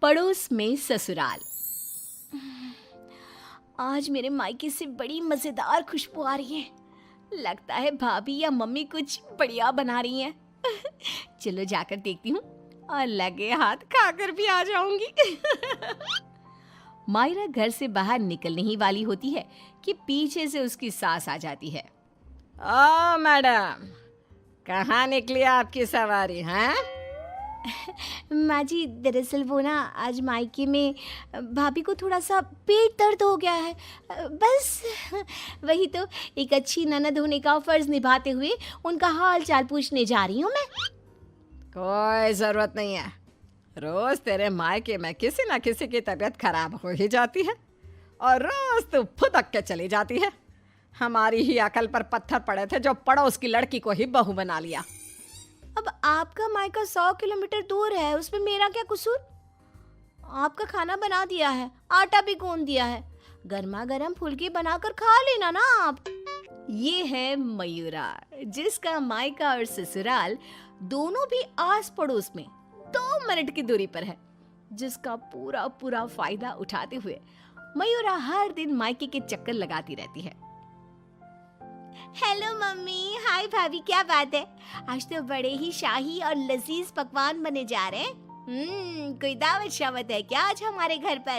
पड़ोस में ससुराल। आज मेरे मायके से बड़ी मजेदार खुशबू आ रही है। लगता है भाभी या मम्मी कुछ बढ़िया बना रही हैं। चलो जाकर देखती हूँ और लगे हाथ खाकर भी आ जाऊंगी। मायरा घर से बाहर निकलने ही वाली होती है कि पीछे से उसकी सास आ जाती है। ओ मैडम, कहाँ निकली आपकी सवारी हैं? माँ जी, दरअसल वो ना आज मायके में भाभी को थोड़ा सा पेट दर्द हो गया है। बस वही तो एक अच्छी ननद होने का फर्ज निभाते हुए उनका हाल चाल पूछने जा रही हूँ मैं। कोई जरूरत नहीं है। रोज तेरे मायके में किसी न किसी की तबीयत खराब हो ही जाती है और रोज तू फुदक के चली जाती है। हमारी ही अकल पर पत्थर पड़े थे जो पड़ोस की लड़की को ही बहू बना लिया। अब आपका मायका 100 किलोमीटर दूर है, उसमें मेरा क्या कसूर? आपका खाना बना दिया है, आटा भी गूंद दिया है, गर्मा गर्म फुल्की बनाकर खा लेना ना आप। ये है मयूरा, जिसका मायका और ससुराल दोनों भी आस पड़ोस में 2 मिनट की दूरी पर है, जिसका पूरा पूरा फायदा उठाते हुए मयूरा हर दिन मायके के चक्कर लगाती रहती है। हेलो मम्मी, हाय भाभी, क्या बात है? आज तो बड़े ही शाही और लजीज पकवान बने जा रहे हैं। कोई दावत शावत है क्या आज हमारे घर पर?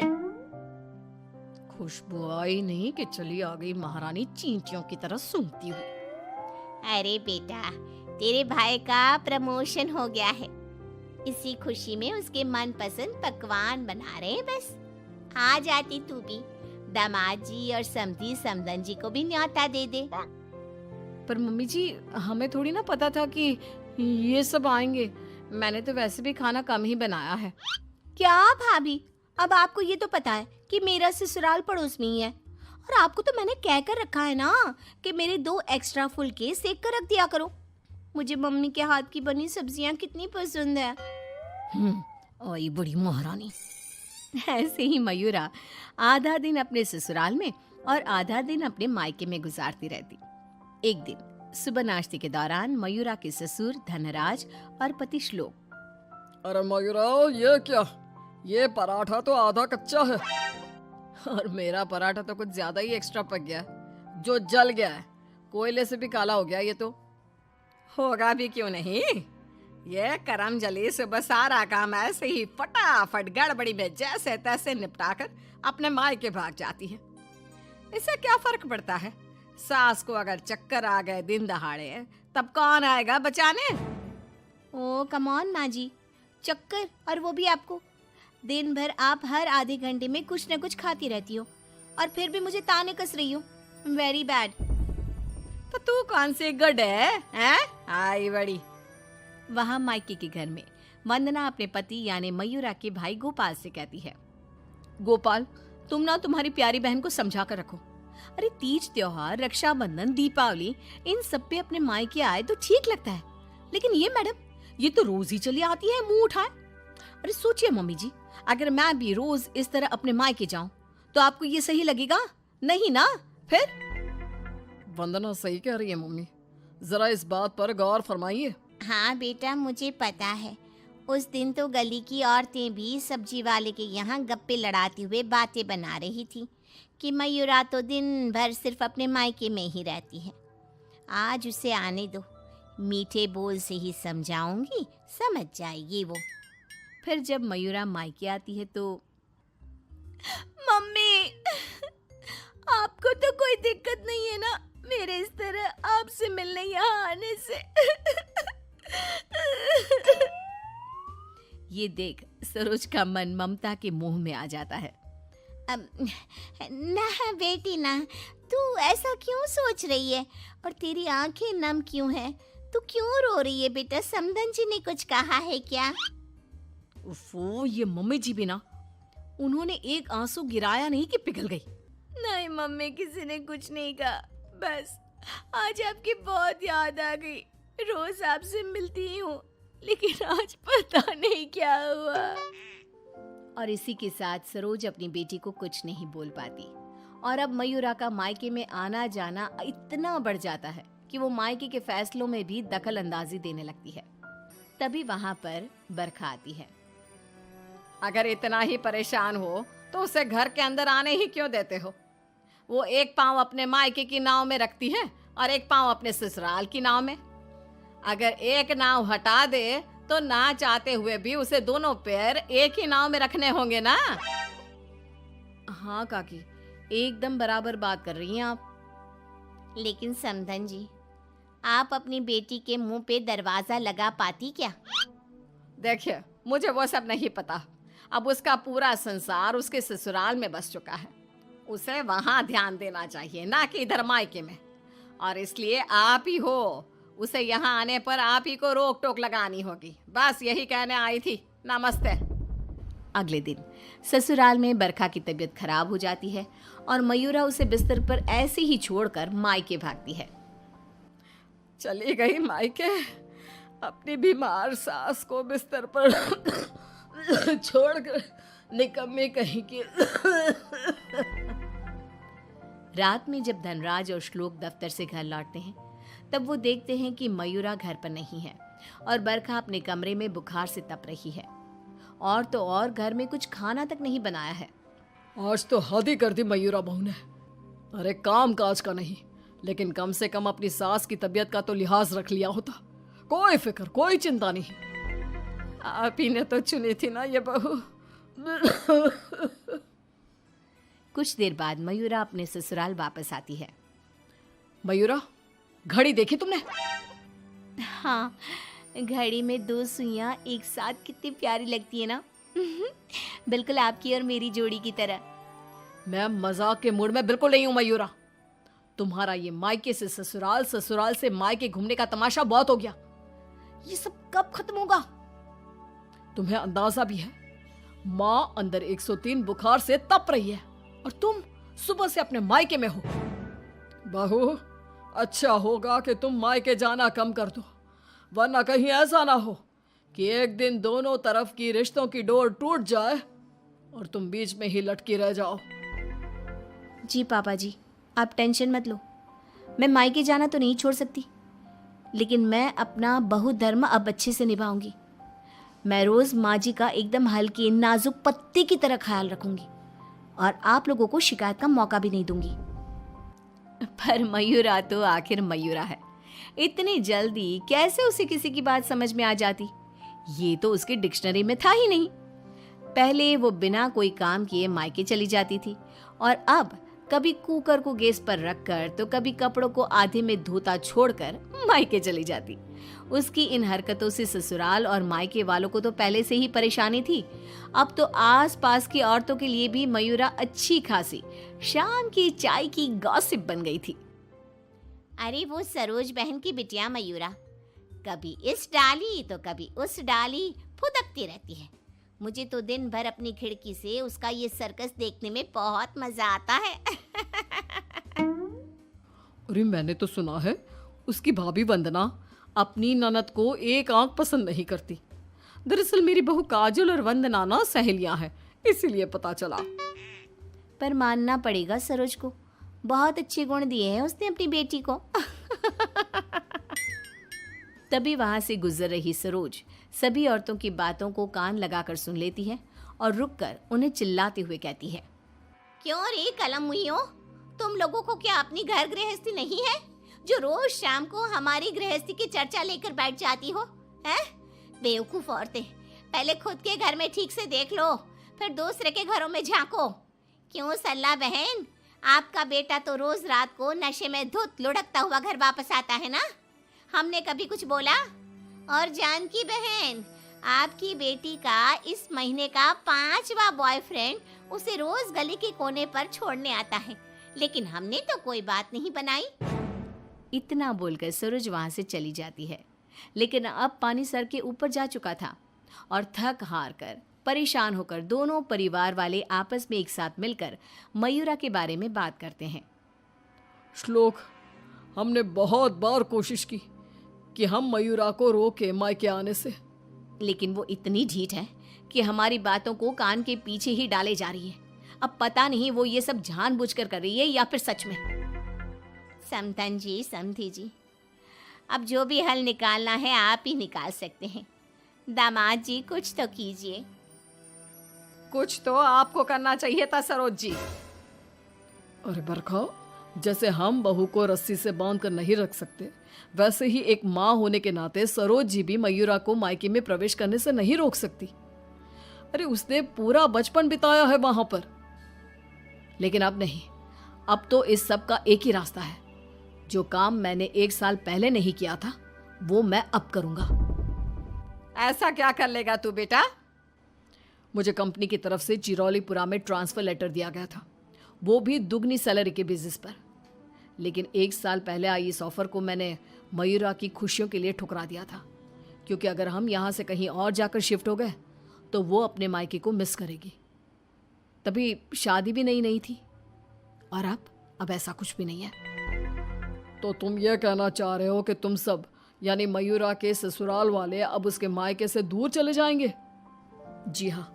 खुशबू आई नहीं कि चली आ गई महारानी चींटियों की तरह सूंघती हुई। अरे बेटा, तेरे भाई का प्रमोशन हो गया है, इसी खुशी में उसके मनपसंद पकवान बना रहे हैं। बस आ जाती तू भी, दामाद जी और समधी समदन जी को भी न्योता दे दे। पर मम्मी जी, हमें थोड़ी ना पता था कि ये सब आएंगे। मैंने तो वैसे भी खाना कम ही बनाया है। क्या भाभी, अब आपको ये तो पता है कि मेरा ससुराल पड़ोस में ही है, और आपको तो मैंने कह कर रखा है ना कि मेरे 2 एक्स्ट्रा फुलके सेक कर रख दिया करो। मुझे मम्मी के हाथ की बनी सब्जियां कितनी पसंद है। आई बड़ी महारानी। ऐसे ही मयूरा आधा दिन अपने ससुराल में और आधा दिन अपने मायके में गुजारती रहती। एक दिन सुबह नाश्ते के दौरान मयूरा के ससुर धनराज और पति श्लोक, अरे मयूरा, ये क्या? ये पराठा तो आधा कच्चा है और मेरा पराठा तो कुछ ज्यादा ही एक्स्ट्रा पक गया, जो जल गया है। कोयले से भी काला हो गया। ये तो होगा भी क्यों नहीं। ये करम जली सुबह सारा काम ऐसे ही फटाफट गड़बड़ी में जैसे तैसे निपटाकर अपने मायके भाग जाती है। इससे क्या फर्क पड़ता है? सास को अगर चक्कर आ गए दिन दहाड़े, तब कौन आएगा बचाने? ओ कम ऑन माँ जी, चक्कर, और वो भी आपको? दिन भर आप हर आधे घंटे में कुछ न कुछ खाती रहती हो और फिर भी मुझे ताने कस रही हो। Very bad. तो तू कौन सी गुड है, हैं? आई बड़ी। वहाँ मायके के घर में वंदना अपने पति यानी मयूरा के भाई गोपाल से कहती है, गोपाल, तुम ना तुम्हारी प्यारी बहन को समझा कर रखो। अरे तीज त्योहार, रक्षाबंधन, दीपावली, इन सब पे अपने मायके आए तो ठीक लगता है, लेकिन ये मैडम, ये तो रोज ही चली आती है मुंह उठाए। अरे सोचिए मम्मी जी, अगर मैं भी रोज इस तरह अपने मायके जाऊं तो आपको ये सही लगेगा? नहीं ना? फिर वंदना सही कह रही है मम्मी, जरा इस बात पर गौर फरमाइए। हाँ बेटा, मुझे पता है। उस दिन तो गली की औरतें भी सब्जी वाले के यहाँ गप्पे लड़ाती हुए बातें बना रही थी कि मयूरा तो दिन भर सिर्फ अपने मायके में ही रहती है। आज उसे आने दो, मीठे बोल से ही समझाऊंगी, समझ जाएगी वो। फिर जब मयूरा मायके आती है तो, मम्मी, आपको तो कोई दिक्कत नहीं है ना मेरे इस तरह आपसे मिलने यहाँ आने से? ये देख सरोज का मन ममता के मुंह में आ जाता है। ना बेटी ना, तू ऐसा क्यों सोच रही है और तेरी आंखें नम क्यों है? तू क्यों रो रही है बेटा? समदन जी ने कुछ कहा है क्या? उफ़ो, ये मम्मी जी भी ना, उन्होंने एक आंसू गिराया नहीं कि पिघल गई। नहीं मम्मी, किसी ने कुछ नहीं कहा, बस आज आपकी बहुत याद आ गई। रोज आपसे मिलती ही हूँ, लेकिन आज पता नहीं क्या हुआ। और इसी के साथ सरोज अपनी बेटी को कुछ नहीं बोल पाती और अब मयूरा का मायके में आना जाना इतना बढ़ जाता है कि वो मायके के फैसलों में भी दखल अंदाजी देने लगती है। तभी वहां पर बरखा आती है। अगर इतना ही परेशान हो तो उसे घर के अंदर आने ही क्यों देते हो? वो एक पाँव अपने मायके की नाव में रखती है और एक पाँव अपने ससुराल की नाव में। अगर एक नाव हटा दे तो ना चाहते हुए भी उसे दोनों पैर एक ही नाव में रखने होंगे ना। हाँ काकी, एकदम बराबर बात कर रही हैं आप। लेकिन समधन जी, आप अपनी बेटी के मुंह पे दरवाजा लगा पाती क्या? देखिए, मुझे वो सब नहीं पता। अब उसका पूरा संसार उसके ससुराल में बस चुका है। उसे वहां ध्यान देना चाहिए, ना कि इधर मायके में। और इसलिए आप ही हो, उसे यहाँ आने पर आप ही को रोक टोक लगानी होगी। बस यही कहने आई थी। नमस्ते। अगले दिन ससुराल में बरखा की तबीयत खराब हो जाती है और मयूरा उसे बिस्तर पर ऐसे ही छोड़कर मायके भागती है। चली गई मायके, अपनी बीमार सास को बिस्तर पर छोड़कर, निकम्मी कहीं की। रात में जब धनराज और श्लोक दफ्तर से घर लौटते हैं, तब वो देखते हैं कि मयूरा घर पर नहीं है और बरखा अपने कमरे में बुखार से तप रही है। और तो और घर में कुछ खाना तक नहीं बनाया है। आज तो हद ही कर दी मयूरा बहू ने। अरे काम काज का नहीं, लेकिन कम से कम अपनी सास की तबीयत का तो लिहाज रख लिया होता। कोई फिक्र, कोई चिंता नहीं। आप ही ने तो चुनी थी ना ये बहू। कुछ देर बाद मयूरा अपने ससुराल वापस आती है। मयूरा, घड़ी देखी तुमने? हाँ, घड़ी में 2 सुइयां एक साथ कितनी प्यारी लगती है ना। बिल्कुल आपकी और मेरी जोड़ी की तरह। मैं मजाक के मूड में बिल्कुल नहीं हूं मयूरा। तुम्हारा ये मायके से ससुराल, ससुराल से मायके घूमने का तमाशा बहुत हो गया। ये सब कब खत्म होगा? तुम्हें अंदाजा भी है, माँ अंदर 103 बुखार से तप रही है और तुम सुबह से अपने मायके में हो। बहू, अच्छा होगा कि तुम मायके जाना कम कर दो, वरना कहीं ऐसा ना हो कि एक दिन दोनों तरफ की रिश्तों की डोर टूट जाए और तुम बीच में ही लटकी रह जाओ। जी पापा जी, आप टेंशन मत लो। मैं मायके जाना तो नहीं छोड़ सकती, लेकिन मैं अपना बहु धर्म अब अच्छे से निभाऊंगी। मैं रोज माँ जी का एकदम हल्के नाजुक पत्ते की तरह ख्याल रखूंगी और आप लोगों को शिकायत का मौका भी नहीं दूंगी। पर मयूरा तो आखिर मयूरा है, इतनी जल्दी कैसे उसे किसी की बात समझ में आ जाती? ये तो उसकी डिक्शनरी में था ही नहीं। पहले वो बिना कोई काम किए मायके चली जाती थी और अब कभी कुकर को गैस पर रखकर तो कभी कपड़ों को आधे में धोता छोड़कर मायके चली जाती। उसकी इन हरकतों से ससुराल और मायके वालों को तो पहले से ही परेशानी थी। अब तो आस-पास की औरतों के लिए भी मयूरा अच्छी खासी शाम की चाय की गॉसिप बन गई थी। अरे वो सरोज बहन की बिटिया मयूरा कभी इस डाली तो कभी उस डाली फुदकती रहती है। मुझे तो दिन भर अपनी खिड़की से उसका ये सर्कस देखने में बहुत मजा आता है। अरे मैंने तो सुना है उसकी भाभी वंदना अपनी ननद को एक आंख पसंद नहीं करती। दरअसल मेरी बहू काजल और वंदना ना सहेलियां हैं, इसीलिए पता चला। पर मानना पड़ेगा सरोज को, बहुत अच्छे गुण दिए हैं उसने अपनी बेटी को। तभी वहां से गुजर रही सरोज सभी औरतों की बातों को कान लगाकर सुन लेती है और रुककर उन्हें चिल्लाते हुए कहती है, क्यों रे कलम हुईओ, तुम लोगों को क्या अपनी घर गृहस्थी नहीं है जो रोज शाम को हमारी गृहस्थी की चर्चा लेकर बैठ जाती हो? हैं? बेवकूफ औरतें, पहले खुद के घर में ठीक से देख लो, फिर दूसरे के घरों में झांको। क्यों सल्ला बहन, आपका बेटा तो रोज रात को नशे में धुत लुढ़कता हुआ घर वापस आता है ना, हमने कभी कुछ बोला? और जानकी बहन, आपकी बेटी का इस महीने का 5वां बॉयफ्रेंड उसे रोज गली के कोने पर छोड़ने आता है, लेकिन हमने तो कोई बात नहीं बनाई। इतना बोलकर सरोज वहां से चली जाती है, लेकिन अब पानी सर के ऊपर जा चुका था और थक हार कर परेशान होकर दोनों परिवार वाले आपस में एक साथ मिलकर मयूरा के बारे में बात करते हैं। श्लोक, हमने बहुत बार कोशिश की कि हम मयूरा को रोके मायके आने से, लेकिन वो इतनी ढीठ है कि हमारी बातों को कान के पीछे ही डाले जा रही है। अब पता नहीं वो ये सब जानबूझकर कर रही है या फिर सच में। समधन जी, समधी जी, अब जो भी हल निकालना है आप ही निकाल सकते हैं। दामाद जी कुछ तो कीजिए। कुछ तो आपको करना चाहिए था सरोज जी। अरे बरखा, जैसे हम बहू को रस्सी से बांध कर नहीं रख सकते, वैसे ही एक माँ होने के नाते सरोज जी भी मयूरा को मायके में प्रवेश करने से नहीं रोक सकती। अरे उसने पूरा बचपन बिताया है वहां पर। लेकिन अब नहीं, अब तो इस सब का एक ही रास्ता है। जो काम मैंने 1 साल पहले नहीं किया था वो मैं अब करूंगा। ऐसा क्या कर लेगा तू बेटा? मुझे कंपनी की तरफ से चिरौलीपुरा में ट्रांसफर लेटर दिया गया था, वो भी दुगनी सैलरी के बेसिस पर। लेकिन 1 साल पहले आई इस ऑफर को मैंने मयूरा की खुशियों के लिए ठुकरा दिया था, क्योंकि अगर हम यहाँ से कहीं और जाकर शिफ्ट हो गए तो वो अपने मायके को मिस करेगी। तभी शादी भी नहीं थी, और अब ऐसा कुछ भी नहीं है। तो तुम ये कहना चाह रहे हो कि तुम सब यानी मयूरा के ससुराल वाले अब उसके मायके से दूर चले जाएंगे? जी हाँ,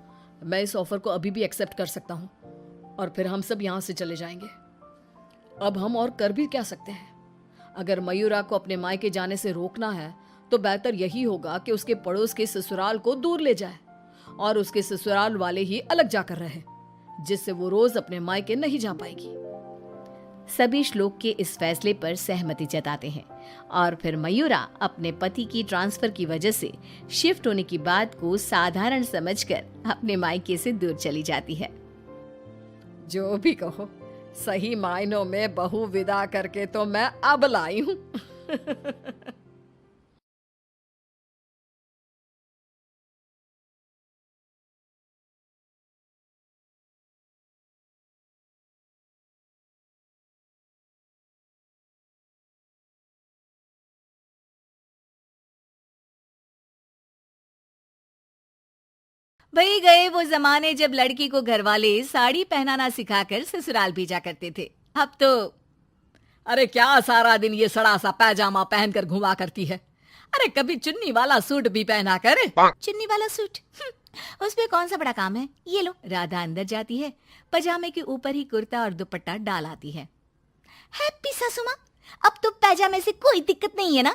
मैं इस ऑफर को अभी भी एक्सेप्ट कर सकता हूँ और फिर हम सब यहाँ से चले जाएंगे। अब हम और कर भी क्या सकते हैं? अगर मयूरा को अपने मायके जाने से रोकना है तो बेहतर यही होगा कि उसके पड़ोस के ससुराल को दूर ले जाए और उसके ससुराल वाले ही अलग जाकर रहे, जिससे वो रोज अपने मायके नहीं जा पाएगी। सभी श्लोक के इस फैसले पर सहमति जताते हैं और फिर मयूरा अपने पति की ट्रांसफर की वजह से शिफ्ट होने की बात को साधारण समझकर अपने मायके से दूर चली जाती है। जो भी कहो, सही मायनों में बहू विदा करके तो मैं अब लाई हूँ। वही गए वो जमाने जब लड़की को घरवाले साड़ी पहनाना सिखाकर ससुराल भेजा करते थे। अब तो अरे क्या सारा दिन ये सड़ा सा पैजामा पहनकर घुमा करती है? अरे कभी चुन्नी वाला सूट भी पहना कर। चुन्नी वाला सूट, उसमें कौन सा बड़ा काम है? ये लो। राधा अंदर जाती है, पजामे के ऊपर ही कुर्ता और दुपट्टा डाल आती है। हैप्पी सासू माँ, अब तो पैजामे से कोई दिक्कत नहीं है ना?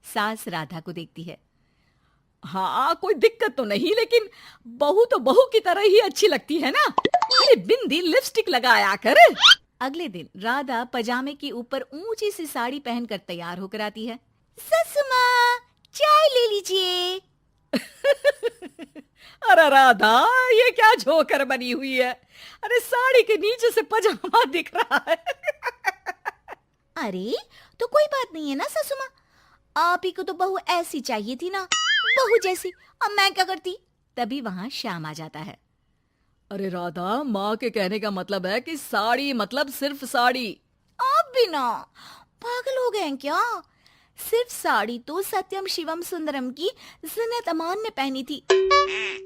सास राधा को देखती है। हाँ, कोई दिक्कत तो नहीं, लेकिन बहू तो बहू की तरह ही अच्छी लगती है ना। अरे बिंदी लिपस्टिक लगाया कर। अगले दिन राधा पजामे के ऊपर ऊंची सी साड़ी पहनकर तैयार होकर आती है। ससु माँ, चाय ले लीजिए। अरे राधा, ये क्या झोकर बनी हुई है? अरे साड़ी के नीचे से पजामा दिख रहा है। अरे तो कोई बात नहीं है ना ससु माँ, आप ही को तो बहू ऐसी चाहिए थी ना, बहू जैसी। अब मैं क्या करती? तभी वहां श्याम आ जाता है। अरे राधा, माँ के कहने का मतलब है कि साड़ी मतलब सिर्फ साड़ी। आप भी ना पागल हो गए हैं क्या? सिर्फ साड़ी तो सत्यम शिवम सुंदरम की जिन्नत अमान ने पहनी थी।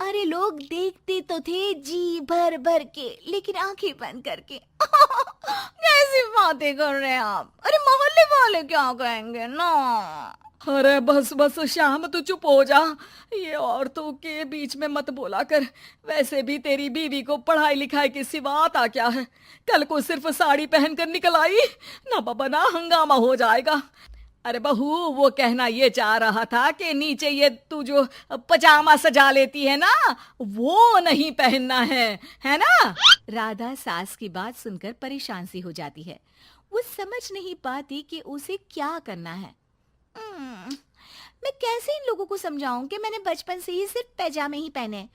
अरे लोग देखते तो थे जी भर भर के, लेकिन आंखें बंद करके। कैसी बातें कर रहे हैं आप? अरे मोहल्ले वाले क्या कहेंगे ना? अरे बस बस श्याम, तू चुप हो जा। ये औरतों के बीच में मत बोला कर। वैसे भी तेरी बीवी को पढ़ाई लिखाई के सिवा आता क्या है? कल को सिर्फ साड़ी पहनकर निकल आई ना बाबा ना, हंगामा हो जाएगा। अरे बहू, वो कहना ये चाह रहा था कि नीचे ये तू जो पजामा सजा लेती है ना, वो नहीं पहनना है ना? राधा सास की बात सुनकर परेशान सी हो जाती है। वो समझ नहीं पाती कि उसे क्या करना है। मैं कैसे इन लोगों को समझाऊं कि मैंने बचपन से ही सिर्फ पैजामे ही पहने।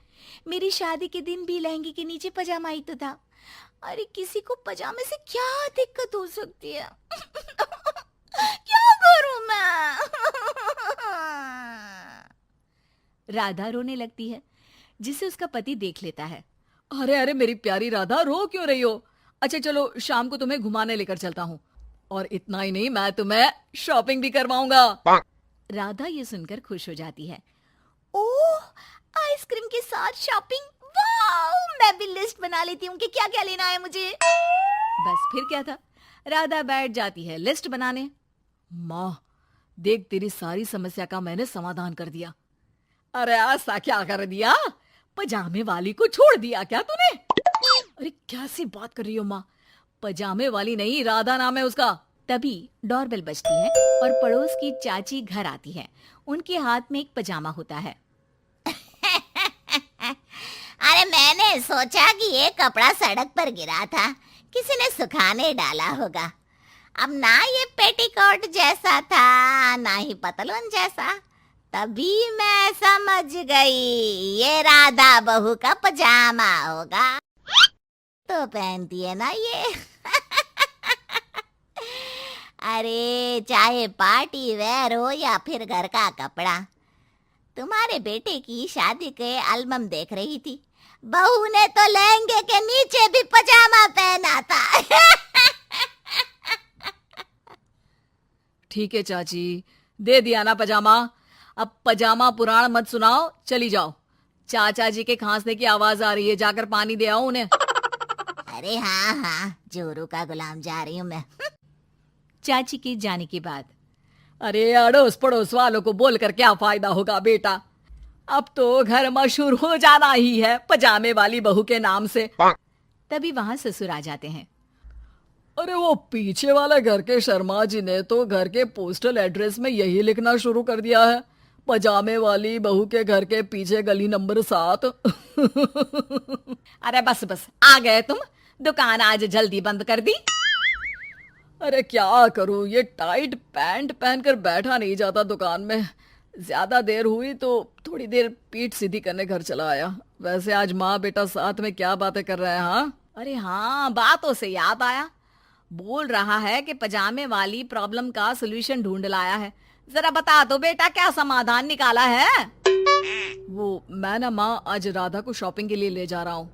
मेरी शादी के दिन भी लहंगे के नीचे पजामा ही तो था। अरे किसी को पजामे से क्या दिक्कत हो सकती है? क्या करूं मैं? राधा रोने लगती है, जिसे उसका पति देख लेता है। अरे अरे मेरी प्यारी राधा, रो क्यों रही हो? अच्छा चलो, शाम को तुम्हें घुमाने लेकर चलता हूँ, और इतना ही नहीं, मैं तुम्हें शॉपिंग भी करवाऊंगा। राधा ये सुनकर खुश हो जाती है। ओह, आइसक्रीम के साथ शॉपिंग! वाह, मैं भी लिस्ट बना लेती हूँ कि क्या क्या लेना है मुझे। बस फिर क्या था, राधा बैठ जाती है लिस्ट बनाने। माँ देख, तेरी सारी समस्या का मैंने समाधान कर दिया। अरे ऐसा क्या कर दिया? पजामे वाली को छोड़ दिया क्या तूने? अरे कैसी बात कर रही हो माँ? पजामे वाली नहीं, राधा नाम है उसका। तभी डोरबेल बजती है और पड़ोस की चाची घर आती है। उनके हाथ में एक पजामा होता है। मैंने सोचा कि ये कपड़ा सड़क पर गिरा था, किसी ने सुखाने डाला होगा। अब ना ये पेटीकोट जैसा था ना ही पतलून जैसा, तभी मैं समझ गई ये राधा बहू का पजामा होगा। तो पहनती है ना ये। अरे चाहे पार्टी वेयर हो या फिर घर का कपड़ा, तुम्हारे बेटे की शादी के एल्बम देख रही थी, बहू ने तो लहंगे के नीचे भी पजामा पहना था। ठीक है चाची, दे दिया ना पजामा। अब पजामा पुराण मत सुनाओ, चली जाओ। चाचा जी के खांसने की आवाज आ रही है, जाकर पानी दे आओ उन्हें। अरे हाँ हाँ, जोरू का गुलाम जा रही हूँ मैं। चाची के जाने के बाद अरे अड़ोस पड़ोस वालों को बोलकर क्या फायदा होगा बेटा, अब तो घर मशहूर हो जाना ही है पजामे वाली बहू के नाम से। तभी वहां ससुर आ जाते हैं। अरे वो पीछे वाले घर के शर्मा जी ने तो घर के पोस्टल एड्रेस में यही लिखना शुरू कर दिया है, पजामे वाली बहू के घर के पीछे गली नंबर 7। अरे बस बस, आ गए तुम। दुकान आज जल्दी बंद कर दी। अरे क्या करूं, ये टाइट पैंट पहनकर बैठा नहीं जाता दुकान में। ज्यादा देर हुई तो थोड़ी देर पीठ सीधी करने घर चला आया। वैसे आज माँ बेटा साथ में क्या बातें कर रहे हैं? हाँ, अरे हाँ, बातों से याद आया, बोल रहा है कि पजामे वाली प्रॉब्लम का सलूशन ढूंढ लाया है। जरा बता दो बेटा, क्या समाधान निकाला है? वो मैं ना माँ आज राधा को शॉपिंग के लिए ले जा रहा हूँ।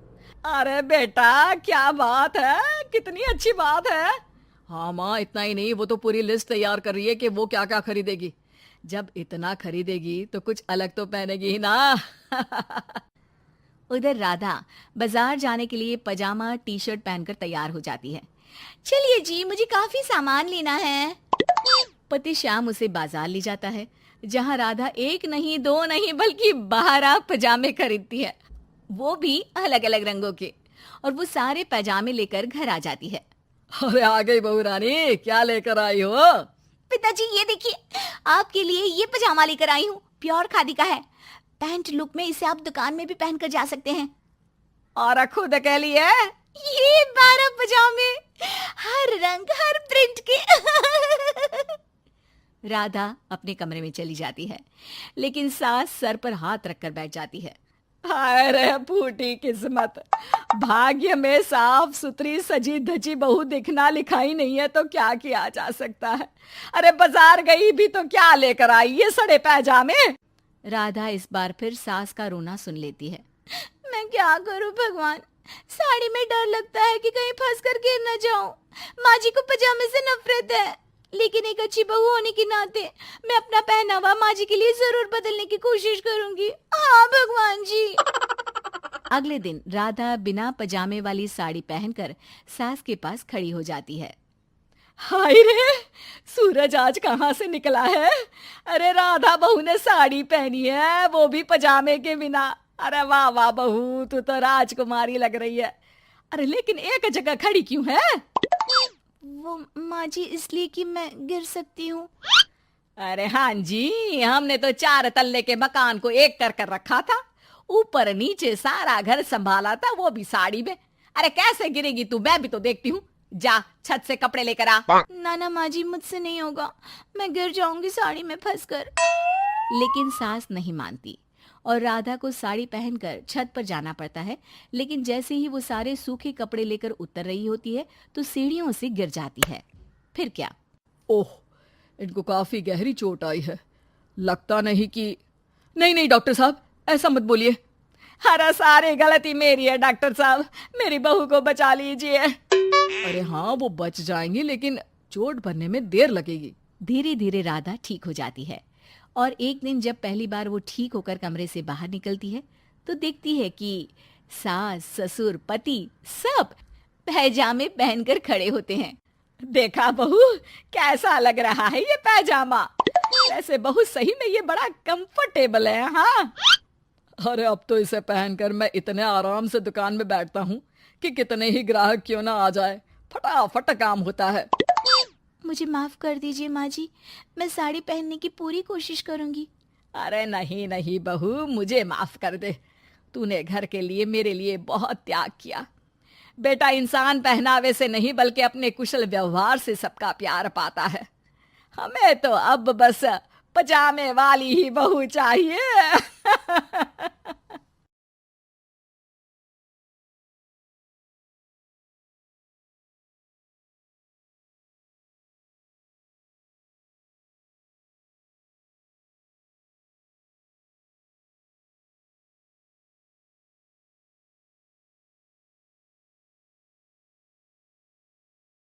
अरे बेटा, क्या बात है, कितनी अच्छी बात है। हाँ माँ, इतना ही नहीं, वो तो पूरी लिस्ट तैयार कर रही है कि वो क्या क्या खरीदेगी। जब इतना खरीदेगी तो कुछ अलग तो पहनेगी ही ना। उधर राधा बाजार जाने के लिए पजामा टी शर्ट पहनकर तैयार हो जाती है। चलिए जी, मुझे काफी सामान लेना है। पति श्याम उसे बाजार ले जाता है, जहां राधा एक नहीं दो नहीं बल्कि 12 पजामे खरीदती है, वो भी अलग अलग रंगों के। और वो सारे पजामे लेकर घर आ जाती है। अरे आ गई बहू रानी, क्या लेकर आई हो? पिताजी ये देखिए, आपके लिए ये पजामा लेकर आई हूँ, प्योर खादी का है। पैंट लुक में इसे आप दुकान में भी पहनकर जा सकते हैं। और खुद कह लिए ये 12 पजामे, हर रंग हर प्रिंट के। राधा अपने कमरे में चली जाती है, लेकिन सास सर पर हाथ रखकर बैठ जाती है। हाय रे फूटी किस्मत, भाग्य में साफ सुथरी सजी धजी बहू दिखना लिखाई नहीं है तो क्या किया जा सकता है। अरे बाजार गई भी तो क्या लेकर आई, ये सड़े पैजामे। राधा इस बार फिर सास का रोना सुन लेती है। मैं क्या करूं भगवान, साड़ी में डर लगता है कि कहीं फंस कर गिर न जाऊं। माँ जी को पजामे से नफरत है, लेकिन एक अच्छी बहू होने के नाते मैं अपना पहनावा माँ जी के लिए जरूर बदलने की कोशिश करूंगी। हाँ भगवान जी। अगले दिन राधा बिना पजामे वाली साड़ी पहनकर सास के पास खड़ी हो जाती है। हाय रे, सूरज आज कहाँ से निकला है? अरे राधा बहू ने साड़ी पहनी है, वो भी पजामे के बिना। अरे वाह वाह बहू, तू तो राजकुमारी लग रही है। अरे लेकिन एक जगह खड़ी क्यों है? वो माँ जी, इसलिए कि मैं गिर सकती हूँ। अरे हाँ जी, हमने तो 4 तल्ले के मकान को एक कर रखा था, ऊपर नीचे सारा घर संभाला था, वो भी साड़ी में। अरे कैसे गिरेगी तू, मैं भी तो देखती हूँ। जा छत से कपड़े लेकर आ। ना माँ जी, मुझसे नहीं होगा, मैं गिर जाऊंगी साड़ी में फंसकर। लेकिन सास नहीं मानती और राधा को साड़ी पहनकर छत पर जाना पड़ता है। लेकिन जैसे ही वो सारे सूखे कपड़े लेकर उतर रही होती है तो सीढ़ियों से गिर जाती है। फिर क्या? ओह, इनको काफी गहरी चोट आई है। लगता नहीं कि नहीं नहीं डॉक्टर साहब, ऐसा मत बोलिए। अरे सारी गलती मेरी है डॉक्टर साहब, मेरी बहू को बचा लीजिए। अरे हाँ, वो बच जाएंगी, लेकिन चोट भरने में देर लगेगी। धीरे धीरे राधा ठीक हो जाती है और एक दिन जब पहली बार वो ठीक होकर कमरे से बाहर निकलती है तो देखती है कि सास ससुर पति सब पैजामे पहनकर खड़े होते हैं। देखा बहू, कैसा लग रहा है ये पैजामा? वैसे बहू सही में ये बड़ा कंफर्टेबल है। हाँ, अरे अब तो इसे पहनकर मैं इतने आराम से दुकान में बैठता हूँ कि कितने ही ग्राहक क्यों ना आ जाए, फटाफट काम होता है। मुझे माफ कर दीजिए माँ जी, मैं साड़ी पहनने की पूरी कोशिश करूंगी। अरे नहीं नहीं बहू, मुझे माफ कर दे। तूने घर के लिए मेरे लिए बहुत त्याग किया। बेटा इंसान पहनावे से नहीं बल्कि अपने कुशल व्यवहार से सबका प्यार पाता है। हमें तो अब बस पजामे वाली ही बहू चाहिए।